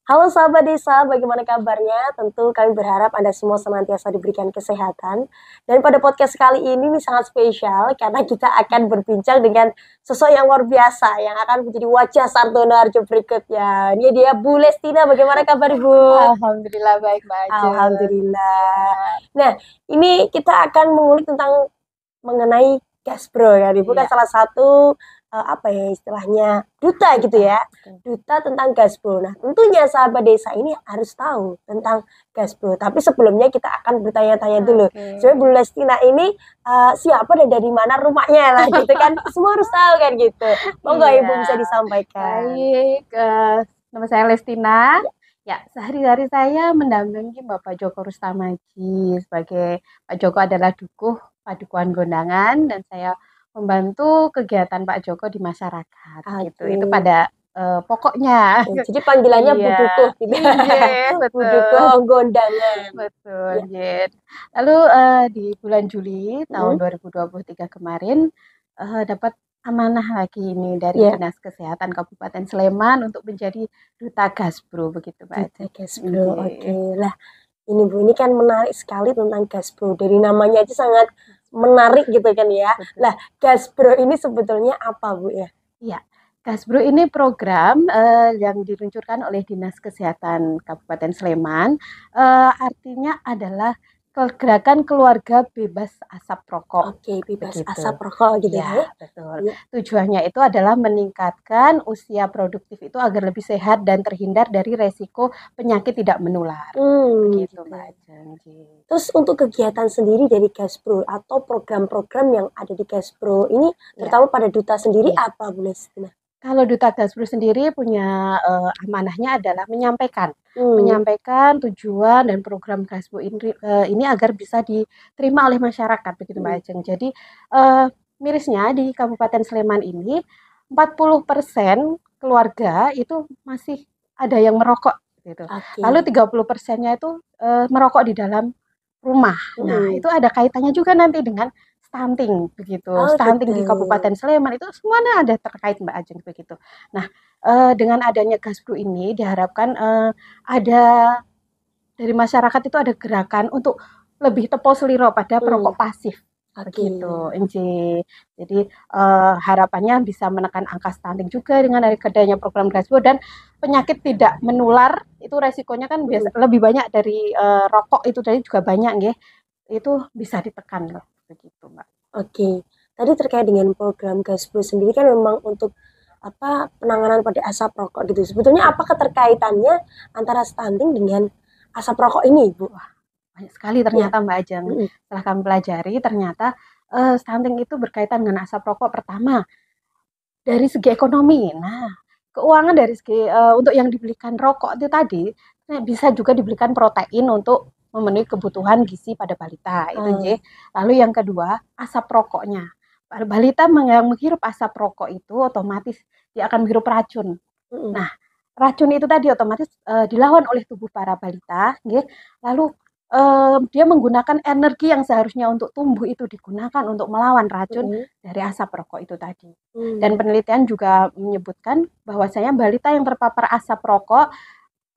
Halo sahabat desa, bagaimana kabarnya? Tentu kami berharap Anda semua senantiasa diberikan kesehatan. Dan pada podcast kali ini nih sangat spesial karena kita akan berbincang dengan sosok yang luar biasa yang akan menjadi wajah Sardono Harjo berikutnya. Ini dia Bu Lestina, bagaimana kabar Bu? Alhamdulillah baik Mbak Ajeng. Alhamdulillah. Ya, Nah, ini kita akan mengulik tentang mengenai Gaspro ya. Ibu kan iya, salah satu apa ya istilahnya duta gitu duta. ya. Betul. Duta tentang Gaspro. Nah, tentunya sahabat desa ini harus tahu tentang Gaspro. Tapi sebelumnya kita akan bertanya-tanya dulu. Oke. Sebenarnya Bu Lestina ini siapa dan dari mana rumahnya lah gitu kan. Semua harus tahu kan gitu. Monggo Iya, Ibu bisa disampaikan. baik. Nama saya Lestina. Ya, sehari-hari saya mendampingi Bapak Joko Rustamaji sebagai Pak Joko adalah dukuh Padukuhan Gondangan dan saya membantu kegiatan Pak Joko di masyarakat gitu. Itu Oke. pada pokoknya. Jadi panggilannya Bu Iya, Dukuh gitu. iya, Bu betul. Dukuh Gondangan. Betul, Ya. Jen. Lalu di bulan Juli tahun Mm, 2023 kemarin dapat amanah lagi ini dari ya. Dinas Kesehatan Kabupaten Sleman untuk menjadi duta Gaspro begitu Pak Duta Ajeng. Gaspro, oke Nggih. lah. Ini Bu, ini kan menarik sekali tentang Gaspro. Dari namanya aja sangat menarik gitu kan ya. Betul. Lah, Gaspro ini sebetulnya apa Bu ya? Iya, Gasbro ini program yang diluncurkan oleh Dinas Kesehatan Kabupaten Sleman. Artinya adalah gerakan keluarga bebas asap rokok. Oke, bebas Begitu. asap rokok gitu Iya, ya. betul. Ya. Tujuannya itu adalah meningkatkan usia produktif itu agar lebih sehat dan terhindar dari resiko penyakit tidak menular. Begitu, Gitu. Mbak Ajeng. Terus untuk kegiatan sendiri dari Gaspro atau program-program yang ada di Gaspro ini, Ya. terutama pada duta sendiri apa Bu Lestina? Kalau Duta Gasbro sendiri punya amanahnya adalah Hmm, menyampaikan tujuan dan program Gasbro ini agar bisa diterima oleh masyarakat begitu Mbak hmm. Ajeng. Jadi mirisnya di Kabupaten Sleman ini 40% keluarga itu masih ada yang merokok gitu. Oke. Lalu 30%-nya itu merokok di dalam rumah. Nah, Hmm. itu ada kaitannya juga nanti dengan stunting begitu. Oh Stunting gitu. di Kabupaten Sleman itu semuanya ada terkait Mbak Ajeng begitu. Nah, dengan adanya Gasbro ini diharapkan ada dari masyarakat itu ada gerakan untuk lebih tepo seliro pada Hmm. perokok pasif Oke. begitu, Enci. Jadi harapannya bisa menekan angka stunting juga dengan adanya program Gasbro dan penyakit tidak menular itu resikonya kan Hmm. lebih banyak dari rokok itu tadi juga banyak nggih. Itu bisa ditekan loh begitu, Mbak. Oke, tadi terkait dengan program Gaspro sendiri kan memang untuk apa penanganan pada asap rokok gitu. Sebetulnya apa keterkaitannya antara stunting dengan asap rokok ini, Bu? Wah, banyak sekali Ya, ternyata Mbak Ajeng. mm, Setelah kami pelajari, ternyata stunting itu berkaitan dengan asap rokok pertama dari segi ekonomi. Nah, keuangan dari segi untuk yang dibelikan rokok itu tadi bisa juga dibelikan protein untuk memenuhi kebutuhan gizi pada balita itu J. ah, Lalu yang kedua asap rokoknya. Balita yang menghirup asap rokok itu otomatis dia akan menghirup racun. mm, Nah, racun itu tadi otomatis dilawan oleh tubuh para balita, lalu dia menggunakan energi yang seharusnya untuk tumbuh itu digunakan untuk melawan racun mm, dari asap rokok itu tadi. Dan mm. penelitian juga menyebutkan bahwasanya balita yang terpapar asap rokok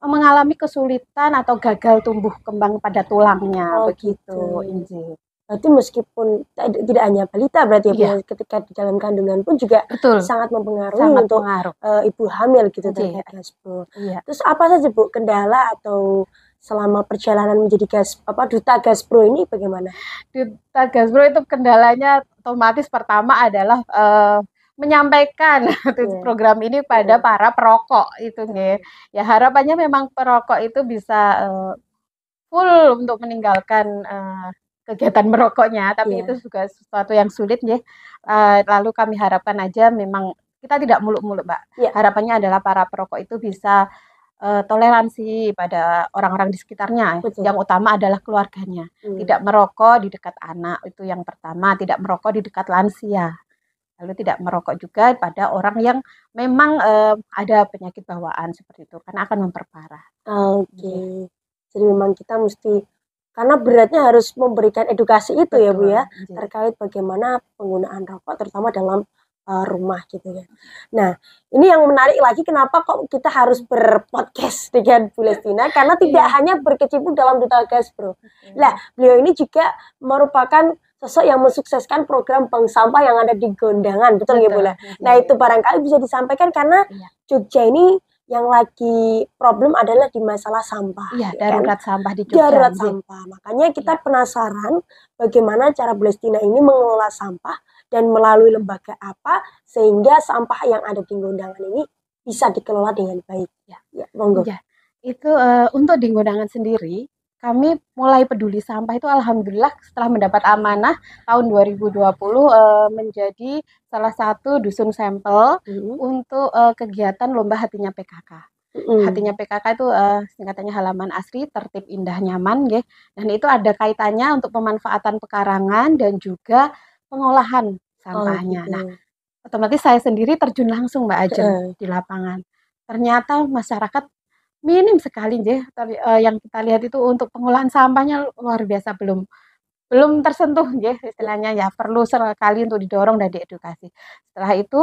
mengalami kesulitan atau gagal tumbuh kembang pada tulangnya, Oh gitu. begitu, Inji. Berarti meskipun tidak hanya balita berarti ya Bu, ya, Iya, ketika di dalam kandungan pun juga betul, sangat mempengaruhi sangat untuk pengaruh. ibu hamil gitu Inji, terkait Gaspro. iya. Terus apa saja Bu kendala atau selama perjalanan menjadi duta Gaspro ini bagaimana? Duta Gasbro itu kendalanya otomatis pertama adalah menyampaikan Ya. program ini pada Heeh. para perokok itu nih. Ya harapannya memang perokok itu bisa full untuk meninggalkan kegiatan merokoknya, tapi itu Iya. juga sesuatu yang sulit ya. Lalu kami harapkan aja memang kita tidak muluk-muluk, Mbak. Iya, Harapannya adalah para perokok itu bisa toleransi pada orang-orang di sekitarnya. betul. Yang utama adalah keluarganya. Hmm. Tidak merokok di dekat anak, itu yang pertama. Tidak merokok di dekat lansia. Lalu tidak merokok juga pada orang yang memang ada penyakit bawaan seperti itu, karena akan memperparah. Oke. Nggih, Jadi memang kita mesti karena beratnya harus memberikan edukasi itu ya Bu betul. ya Nggih. terkait bagaimana penggunaan rokok terutama dalam rumah gitu ya. Nah, ini yang menarik lagi kenapa kok kita harus berpodcast dengan Bu Lestina karena tidak hanya berkecimpung dalam duta gas, Bro. Nah, beliau ini juga merupakan sosok yang mensukseskan program bank sampah yang ada di Gondangan, betul nggak Bu? Nah, itu barangkali bisa disampaikan karena Jogja ini yang lagi problem adalah di masalah sampah. Iya, darurat sampah di Jogja. Darurat sampah. Makanya kita penasaran bagaimana cara Bu Lestina ini mengelola sampah dan melalui lembaga apa sehingga sampah yang ada di Gondangan ini bisa dikelola dengan baik. Ya, monggo. Ya, itu untuk di Gondangan sendiri, kami mulai peduli sampah itu alhamdulillah setelah mendapat amanah tahun 2020 menjadi salah satu dusun sampel untuk kegiatan lomba hatinya PKK. Hatinya PKK itu singkatannya halaman asri, tertib, indah, nyaman, ya. Dan itu ada kaitannya untuk pemanfaatan pekarangan dan juga pengolahan sampahnya. Nah, otomatis saya sendiri terjun langsung Mbak Ajeng di lapangan. Ternyata masyarakat minim sekali ya yang kita lihat itu untuk pengolahan sampahnya luar biasa belum tersentuh ya istilahnya ya perlu sekali untuk didorong dan diedukasi. Setelah itu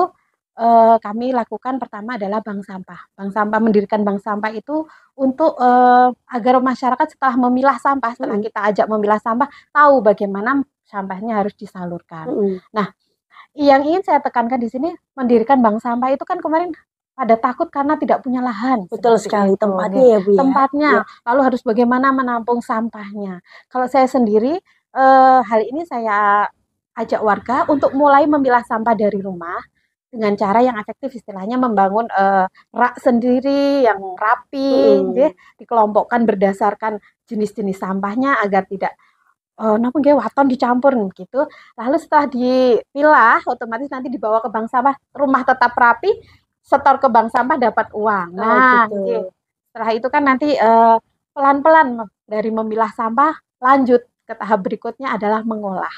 kami lakukan pertama adalah bank sampah. Bank sampah mendirikan bank sampah itu untuk agar masyarakat setelah memilah sampah, setelah kita ajak memilah sampah, tahu bagaimana sampahnya harus disalurkan. Nah, yang ingin saya tekankan di sini mendirikan bank sampah itu kan kemarin pada takut karena tidak punya lahan. Betul sekali tempatnya ya Bu ya. Tempatnya, lalu harus bagaimana menampung sampahnya. Kalau saya sendiri hal ini saya ajak warga untuk mulai memilah sampah dari rumah dengan cara yang efektif istilahnya membangun rak sendiri yang rapi, dikelompokkan berdasarkan jenis-jenis sampahnya agar tidak namun dia waton dicampur gitu. Lalu setelah dipilah, otomatis nanti dibawa ke bank sampah, rumah tetap rapi, setor ke bank sampah dapat uang. Nah, gitu. Setelah itu kan nanti pelan-pelan dari memilah sampah lanjut ke tahap berikutnya adalah mengolah.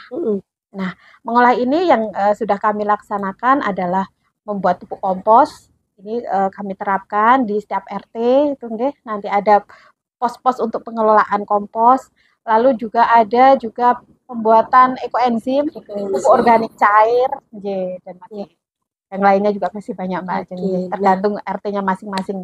Nah, mengolah ini yang sudah kami laksanakan adalah membuat pupuk kompos. Ini kami terapkan di setiap RT itu nanti ada pos-pos untuk pengelolaan kompos. Lalu juga ada juga pembuatan ekoenzim, pupuk organik cair, dan masih yang lainnya juga masih banyak Mbak Ajeng, tergantung RT-nya masing-masing.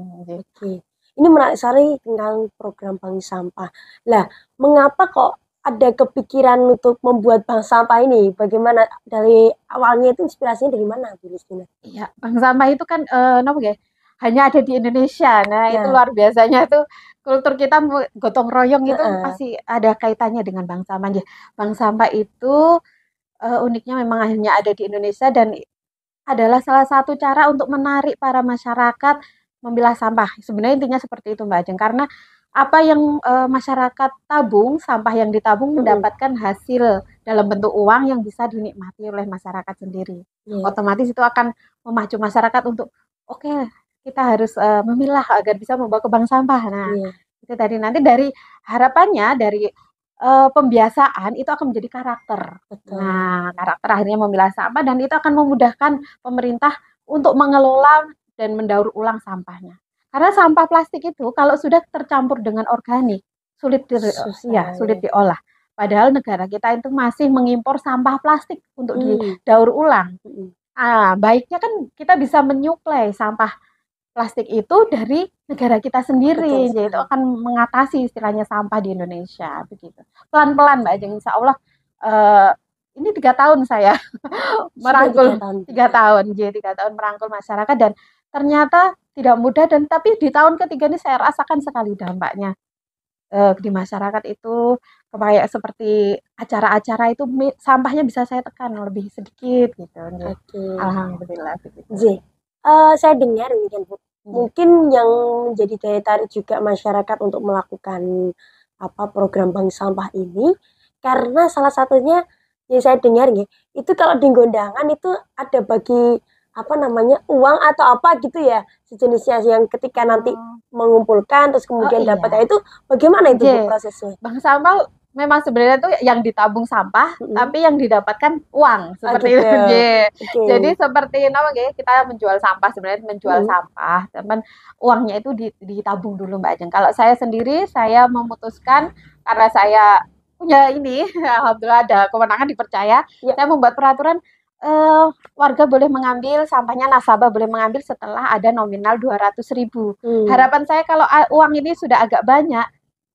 Ini menarik sekali tentang program bank sampah. Lah, mengapa kok ada kepikiran untuk membuat bank sampah ini? Bagaimana dari awalnya itu inspirasinya dari mana Bu Lestina? Iya, bank sampah itu kan hanya ada di Indonesia. Nah, itu luar biasanya itu kultur kita gotong royong itu pasti ada kaitannya dengan bank sampah. Bank sampah itu uniknya memang hanya ada di Indonesia dan adalah salah satu cara untuk menarik para masyarakat memilah sampah. Sebenarnya intinya seperti itu Mbak Ajeng, karena apa yang masyarakat tabung, sampah yang ditabung mendapatkan hasil dalam bentuk uang yang bisa dinikmati oleh masyarakat sendiri. Otomatis itu akan memacu masyarakat untuk kita harus memilah agar bisa membawa ke bank sampah. Nah, itu tadi nanti dari harapannya dari pembiasaan itu akan menjadi karakter. Nah, karakter akhirnya memilah sampah dan itu akan memudahkan pemerintah untuk mengelola dan mendaur ulang sampahnya. Karena sampah plastik itu kalau sudah tercampur dengan organik sulit diolah. Padahal negara kita itu masih mengimpor sampah plastik untuk didaur ulang. Baiknya kan kita bisa menyuplai sampah plastik itu dari negara kita sendiri, yaitu akan mengatasi istilahnya sampah di Indonesia begitu. Pelan-pelan Mbak Ajeng, insya Allah ini 3 tahun saya merangkul 3 tahun merangkul masyarakat dan ternyata tidak mudah dan tapi di tahun ketiga ini saya rasakan sekali dampaknya di masyarakat itu kayak seperti acara-acara itu sampahnya bisa saya tekan lebih sedikit gitu. Alhamdulillah begitu. Saya dengar ini kan Bu, mungkin yang menjadi daya tarik juga masyarakat untuk melakukan program bank sampah ini karena salah satunya yang saya dengar itu kalau di Gondangan itu ada bagi uang atau apa gitu ya sejenisnya yang ketika nanti mengumpulkan terus kemudian dapatnya itu bagaimana itu Bu, prosesnya? Bank sampah memang sebenarnya tuh yang ditabung sampah, tapi yang didapatkan uang seperti itu. Jadi seperti kita menjual sampah sebenarnya menjual sampah, teman uangnya itu ditabung dulu Mbak Ajeng. Kalau saya sendiri saya memutuskan karena saya punya ini, alhamdulillah ada kewenangan dipercaya, saya membuat peraturan warga boleh mengambil sampahnya, nasabah boleh mengambil setelah ada nominal 200.000. Harapan saya kalau uang ini sudah agak banyak,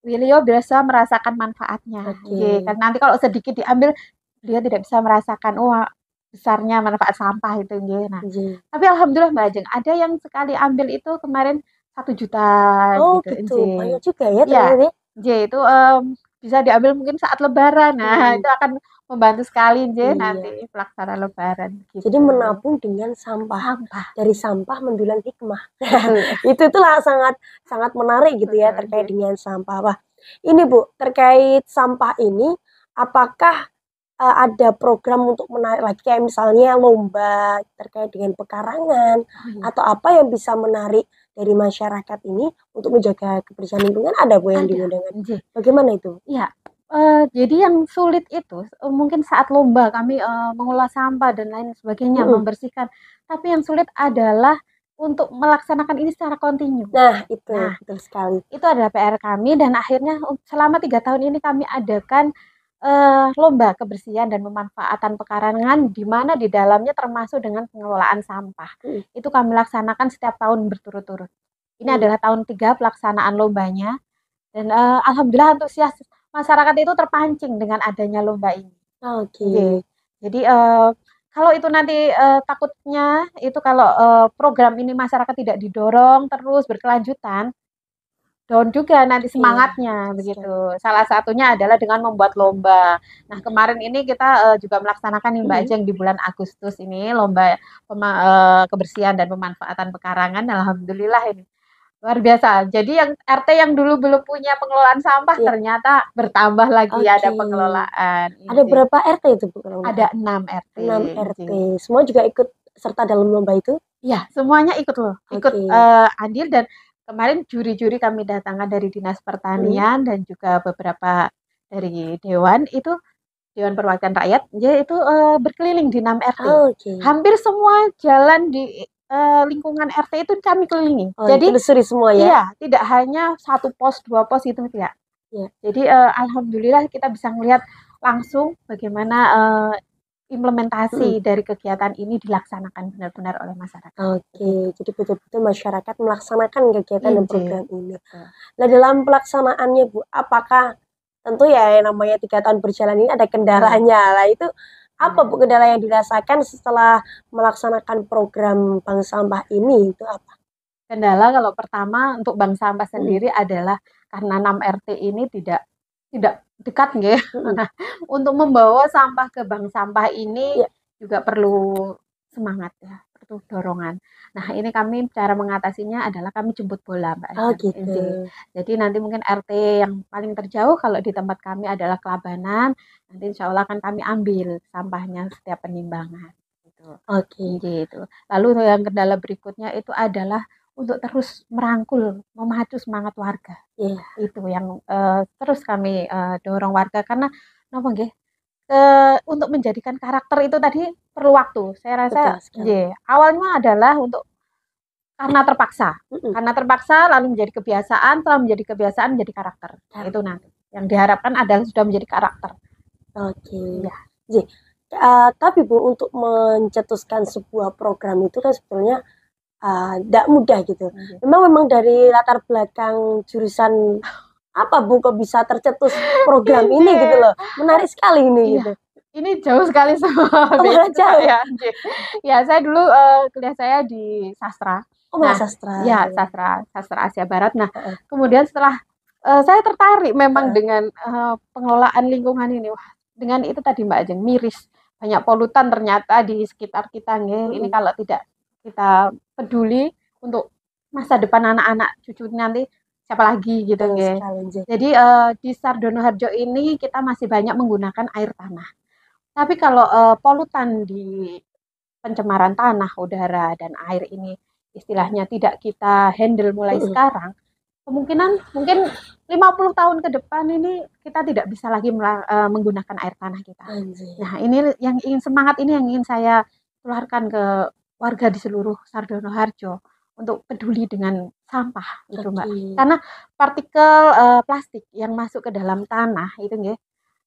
beliau bisa merasakan manfaatnya. Karena nanti kalau sedikit diambil, beliau tidak bisa merasakan besarnya manfaat sampah itu. Nah, tapi alhamdulillah Mbak Ajeng, ada yang sekali ambil itu kemarin 1 juta gitu. Banyak juga ya ternyata. Itu bisa diambil mungkin saat lebaran. Nah, itu akan membantu sekali nanti pelaksanaan lebaran gitu. Jadi menabung dengan sampah. Dari sampah mendulang hikmah. Itulah sangat menarik gitu ya terkait dengan sampah. Wah, ini Bu, terkait sampah ini apakah ada program untuk menarik lagi kayak misalnya lomba terkait dengan pekarangan atau apa yang bisa menarik dari masyarakat ini untuk menjaga kebersihan lingkungan, ada Bu yang diundangkan? Bagaimana itu? Iya. Jadi yang sulit itu mungkin saat lomba kami mengolah sampah dan lain sebagainya, membersihkan. Tapi yang sulit adalah untuk melaksanakan ini secara kontinu. Nah, betul sekali. Itu adalah PR kami dan akhirnya selama 3 tahun ini kami adakan lomba kebersihan dan pemanfaatan pekarangan di mana di dalamnya termasuk dengan pengelolaan sampah. Itu kami laksanakan setiap tahun berturut-turut. Ini adalah tahun 3 pelaksanaan lombanya dan alhamdulillah antusias masyarakat itu terpancing dengan adanya lomba ini. Jadi kalau itu nanti takutnya itu kalau program ini masyarakat tidak didorong terus berkelanjutan, down juga nanti semangatnya begitu. Salah satunya adalah dengan membuat lomba. Nah, kemarin ini kita juga melaksanakan nih Mbak Ajeng di bulan Agustus ini lomba kebersihan dan pemanfaatan pekarangan. Alhamdulillah ini luar biasa. Jadi yang RT yang dulu belum punya pengelolaan sampah ternyata bertambah lagi ada pengelolaan. Ada berapa RT itu Bu? Ada 6 RT. 6 RT. Semua juga ikut serta dalam lomba itu? Iya, semuanya ikut loh. Ikut andil dan kemarin juri-juri kami datangkan dari Dinas Pertanian dan juga beberapa dari Dewan Perwakilan Rakyat, itu berkeliling di 6 RT. Hampir semua jalan di lingkungan RT itu kami kelilingi. Jadi telusuri semua ya? Iya, tidak hanya 1 pos, 2 pos itu tidak. Jadi alhamdulillah kita bisa melihat langsung bagaimana implementasi dari kegiatan ini dilaksanakan benar-benar oleh masyarakat. Jadi betul-betul masyarakat melaksanakan kegiatan dan program ini. Nah, dalam pelaksanaannya Bu, apakah tentu ya yang namanya 3 tahun berjalan ini ada kendalanya lah, itu apa Bu kendala yang dirasakan setelah melaksanakan program bank sampah ini, itu apa? Kendala kalau pertama untuk bank sampah sendiri adalah karena 6 RT ini tidak dekat nggih. Untuk membawa sampah ke bank sampah ini juga perlu semangat ya, perlu dorongan. Nah, ini kami cara mengatasinya adalah kami jemput bola Mbak. Jadi nanti mungkin RT yang paling terjauh kalau di tempat kami adalah Kelabanan, nanti insya Allah akan kami ambil sampahnya setiap penimbangan. Gitu. Lalu yang kendala berikutnya itu adalah untuk terus merangkul, memacu semangat warga. Itu yang terus kami dorong warga karena untuk menjadikan karakter itu tadi perlu waktu. Saya rasa awalnya adalah karena terpaksa lalu menjadi kebiasaan, setelah menjadi kebiasaan menjadi karakter. Itu nanti yang diharapkan adalah sudah menjadi karakter. Tapi Bu, untuk mencetuskan sebuah program itu kan sebetulnya tidak mudah gitu. Memang dari latar belakang jurusan apa Bu kok bisa tercetus program ini gitu loh. Menarik sekali ini gitu. Ini jauh sekali sama jauh ya. Ya, saya dulu kuliah saya di sastra. Sastra. Ya, sastra Asia Barat. Nah, kemudian setelah saya tertarik memang dengan pengelolaan lingkungan ini. Wah, dengan itu tadi Mbak Ajeng miris. Banyak polutan ternyata di sekitar kita nih. Ini kalau tidak kita peduli untuk masa depan anak-anak cucu nanti siapa lagi gitu nggih. Jadi di Sardono Harjo ini kita masih banyak menggunakan air tanah. Tapi kalau polutan di pencemaran tanah, udara dan air ini istilahnya tidak kita handle mulai sekarang, kemungkinan mungkin 50 tahun ke depan ini kita tidak bisa lagi menggunakan air tanah kita. Nah, ini yang semangat ini yang ingin saya tularkan ke warga di seluruh Sardono Harjo untuk peduli dengan sampah itu Mbak. Karena partikel plastik yang masuk ke dalam tanah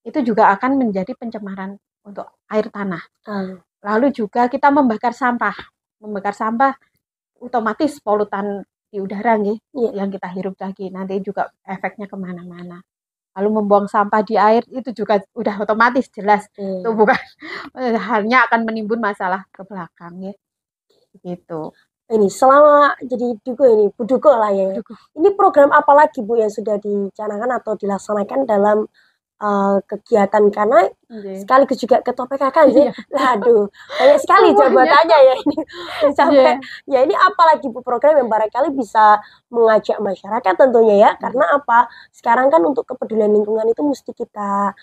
itu juga akan menjadi pencemaran untuk air tanah. Lalu juga kita membakar sampah. Membakar sampah otomatis polutan di udara nih, Iya. yang kita hirup lagi. Nanti juga efeknya kemana-mana. Lalu membuang sampah di air itu juga udah otomatis jelas. Itu bukan hanya akan menimbun masalah ke belakang ya. Gitu. Ini selama jadi Duko ini, Bu Duko lah ya. Duko. Ini program apa lagi Bu yang sudah dicanangkan atau dilaksanakan dalam kegiatan, karena sekaligus juga ketua PKK sih. Aduh, banyak sekali jabatannya ya ini. Sampai ya ini apalagi Bu program yang barangkali bisa mengajak masyarakat tentunya ya. Karena apa? Sekarang kan untuk kepedulian lingkungan itu mesti kita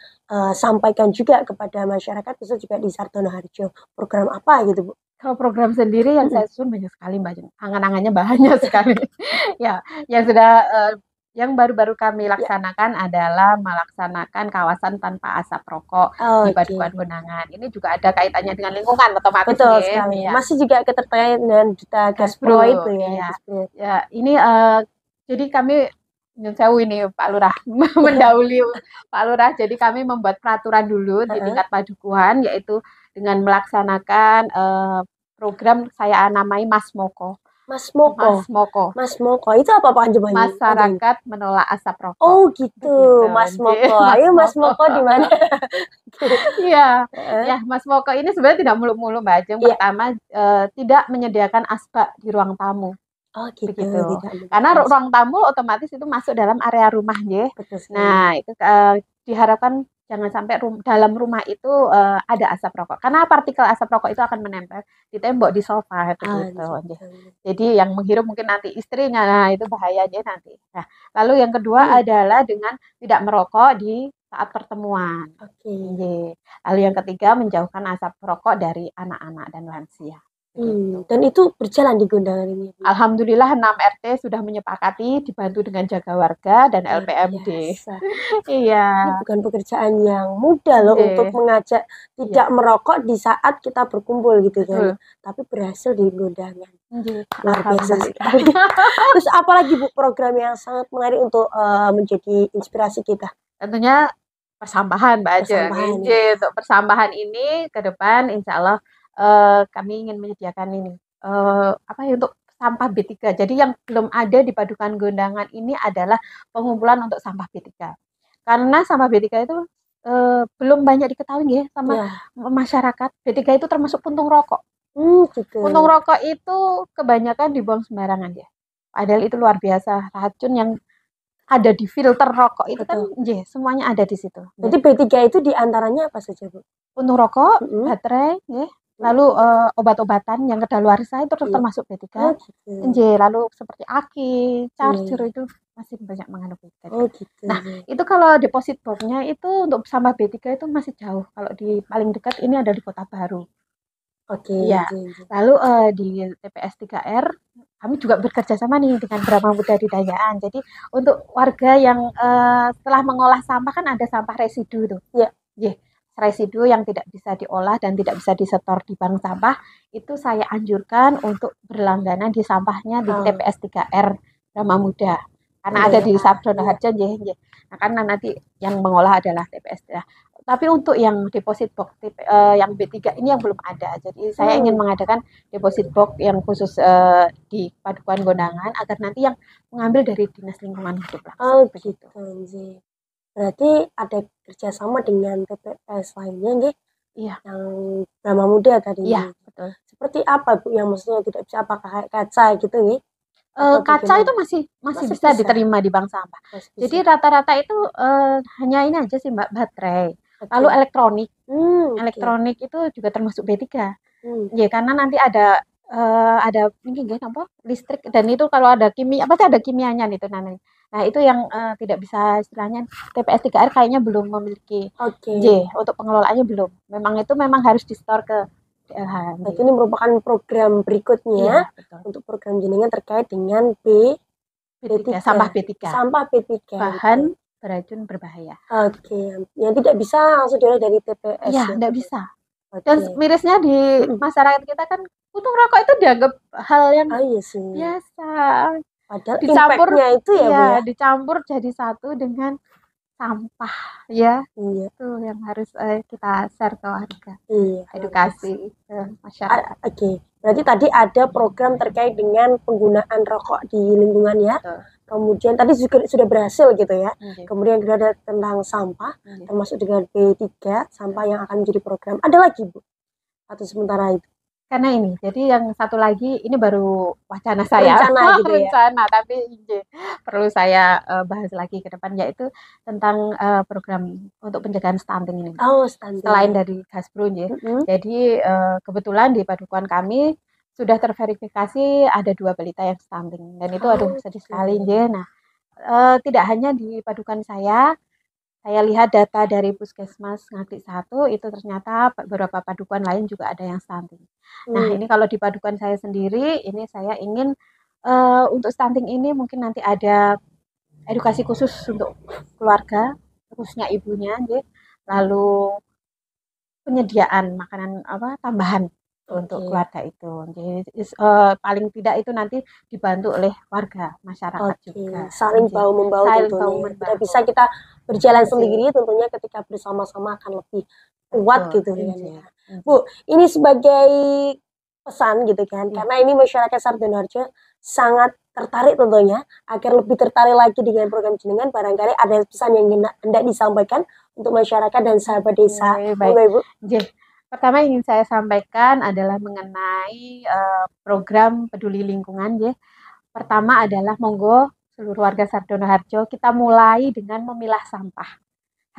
sampaikan juga kepada masyarakat, khususnya juga di Sartono Harjo. Program apa gitu Bu? Kalau program sendiri yang saya susun banyak sekali Mbak. Angan-angannya banyak sekali. Ya, yang sudah yang baru-baru kami laksanakan adalah melaksanakan kawasan tanpa asap rokok di Padukuhan Gondangan. Ini juga ada kaitannya dengan lingkungan otomatis. Betul sekali. Ya. Masih juga keterkaitan dengan Duta Gaspro itu ya. Ya, ini jadi kami Sewu ini Pak Lurah mendahului Pak Lurah. Jadi kami membuat peraturan dulu di tingkat padukuhan, yaitu dengan melaksanakan program saya namai Mas Moko. Mas Moko itu apa Pak Anjumani? Masyarakat menolak asap rokok. Oh gitu, Mas Moko. Ayo Mas Moko di mana? Iya, ya Mas Moko ini sebenarnya tidak muluk-muluk Mbak Ajeng. Pertama tidak menyediakan asbak di ruang tamu. Oh gitu. Karena ruang tamu otomatis itu masuk dalam area rumah ya. Nah itu diharapkan jangan sampai dalam rumah itu ada asap rokok, karena partikel asap rokok itu akan menempel di tembok, di sofa gitu. Jadi yang menghirup mungkin nanti istrinya, nah itu bahayanya nanti. Nah, lalu yang kedua adalah dengan tidak merokok di saat pertemuan. Lalu yang ketiga menjauhkan asap rokok dari anak-anak dan lansia. Dan itu berjalan di Gondangan ini. Alhamdulillah 6 RT sudah menyepakati, dibantu dengan jaga warga dan LPMD. Iya. Ini bukan pekerjaan yang mudah loh untuk mengajak tidak merokok di saat kita berkumpul gitu kan. Tapi berhasil di Gondangan. Luar biasa sekali. Terus apalagi Bu program yang sangat menarik untuk menjadi inspirasi kita? Tentunya persambahan Mbak Ajeng. Untuk persambahan ini ke depan insya Allah kami ingin menyediakan ini untuk sampah B3. Jadi yang belum ada di Padukuhan Gondangan ini adalah pengumpulan untuk sampah B3. Karena sampah B3 itu belum banyak diketahui ya sama masyarakat. B3 itu termasuk puntung rokok. Gitu. Puntung rokok itu kebanyakan dibuang sembarangan ya. Padahal itu luar biasa, racun yang ada di filter rokok itu kan semuanya ada di situ. Jadi B3 itu diantaranya apa saja Bu? Puntung rokok, baterai, lalu obat-obatan yang kedaluarsa itu termasuk B3. Lalu seperti aki, charger itu masih banyak mengandung B3. Nah, itu kalau deposit boxnya itu untuk sampah B3 itu masih jauh. Kalau di paling dekat ini ada di Kota Baru. Lalu di TPS 3R kami juga bekerja sama nih dengan Brahma Muda Didayaan. Jadi untuk warga yang setelah mengolah sampah kan ada sampah residu tuh. Residu yang tidak bisa diolah dan tidak bisa disetor di bank sampah, itu saya anjurkan untuk berlangganan di sampahnya di TPS 3R Brahma Muda. Karena ada di Sartono Harjo, nah, karena nanti yang mengolah adalah TPS. Tapi untuk yang deposit box yang B3 ini yang belum ada. Jadi saya ingin mengadakan deposit box yang khusus di Padukuhan Gondangan agar nanti yang mengambil dari Dinas Lingkungan Hidup langsung. Begitu. Berarti ada kerjasama dengan TPS lainnya yang Brahma Muda tadi. Iya, betul. Seperti apa Bu yang maksudnya tidak bisa pakai kaca gitu nih? Kaca itu masih bisa diterima di bank sampah. Jadi rata-rata itu hanya ini aja sih Mbak, baterai. Lalu elektronik. Elektronik itu juga termasuk B3. Karena nanti ada ini apa? Listrik, dan itu kalau ada pasti ada kimianya itu nanti. Nah, itu yang tidak bisa istilahnya TPS 3R kayaknya belum memiliki. Untuk pengelolaannya belum. Memang harus di-store ke DLH. Berarti ini merupakan program berikutnya untuk program jenengan terkait dengan B3. Sampah B3. Sampah B3. Bahan beracun berbahaya. Yang tidak bisa langsung diolah dari TPS. Iya, tidak bisa. Dan mirisnya di masyarakat kita kan puntung rokok itu dianggap hal yang biasa. Padahal impactnya itu dicampur jadi satu dengan sampah ya. Iya. Itu yang harus kita share ke warga. Iya. Edukasi ke masyarakat. Oke. Berarti tadi ada program terkait dengan penggunaan rokok di lingkungan ya. Betul. Kemudian tadi juga sudah berhasil gitu ya. Oke. Kemudian juga ada tentang sampah, Oke. termasuk dengan B3, sampah yang akan menjadi program. Ada lagi, Bu? Atau sementara itu? Karena ini, jadi yang satu lagi ini baru wacana saya, Rencana gitu ya. rencana, tapi perlu saya bahas lagi ke depan, yaitu tentang program untuk pencegahan stunting ini. Oh, stunting. Selain dari Gasbro, jadi kebetulan di padukuhan kami sudah terverifikasi ada 2 balita yang stunting, dan itu aduh sedih sekali, Nah, tidak hanya di padukuhan saya lihat data dari Puskesmas Ngaglik 1 itu ternyata beberapa padukuhan lain juga ada yang stunting. Nah, ini kalau di padukuhan saya sendiri, ini saya ingin untuk stunting ini mungkin nanti ada edukasi khusus untuk keluarga, khususnya ibunya, lalu penyediaan makanan tambahan untuk keluarga itu. Jadi paling tidak itu nanti dibantu oleh warga masyarakat juga. Saling bahu-membahu tentunya. Tidak bisa kita berjalan sendiri tentunya, ketika bersama-sama akan lebih kuat gitu ya. Bu, ini sebagai pesan gitu kan, karena ini masyarakat Sardonoharjo sangat tertarik tentunya, agar lebih tertarik lagi dengan program jenengan, barangkali ada pesan yang hendak disampaikan untuk masyarakat dan sahabat desa. Baik, Ibu. Pertama ingin saya sampaikan adalah mengenai program peduli lingkungan ya. Pertama adalah monggo seluruh warga Sardonoharjo kita mulai dengan memilah sampah.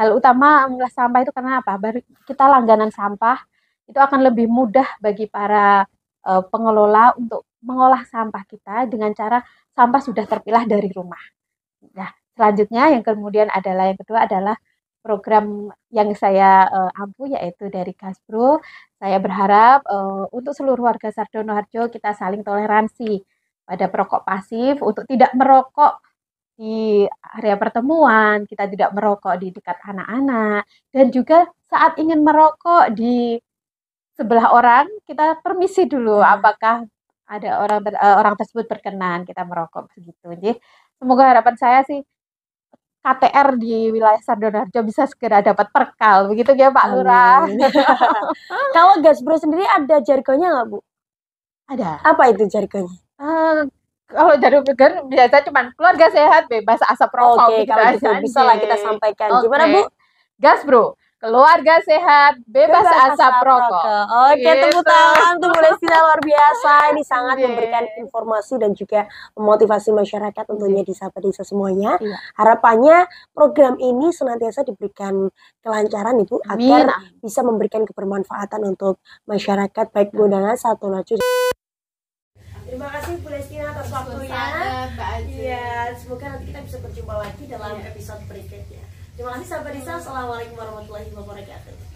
Hal utama memilah sampah itu karena apa? Kita langganan sampah itu akan lebih mudah bagi para pengelola untuk mengolah sampah kita dengan cara sampah sudah terpilah dari rumah. Nah, selanjutnya yang kedua adalah program yang saya ampu, yaitu dari Gasbro. Saya berharap untuk seluruh warga Sardonoharjo kita saling toleransi pada perokok pasif, untuk tidak merokok di area pertemuan, kita tidak merokok di dekat anak-anak, dan juga saat ingin merokok di sebelah orang, kita permisi dulu apakah ada orang tersebut berkenan kita merokok begitu. Jadi semoga harapan saya sih KTR di wilayah Sardonoharjo bisa segera dapat perkal, begitu ya Pak Lurah. Kalau Gasbro sendiri ada jargonnya nggak, Bu? Ada. Apa itu jargonnya? Kalau jargon biasa cuma keluarga sehat bebas asap rokok. Oke, kalau gitu bisa lah kita sampaikan. Gimana, Bu? Gasbro, keluarga sehat bebas asap rokok. Oke, tepuk tangan untuk Bu Lestina, luar biasa. Ini sangat memberikan informasi dan juga memotivasi masyarakat tentunya di sahabat desa semuanya. Harapannya program ini senantiasa diberikan kelancaran Ibu, agar bisa memberikan kebermanfaatan untuk masyarakat baik undangan Sardonoharjo. Terima kasih Bu Lestina atas waktunya. Iya, semoga nanti kita bisa berjumpa lagi dalam episode berikutnya. Terima kasih sahabat desa. Assalamualaikum warahmatullahi wabarakatuh.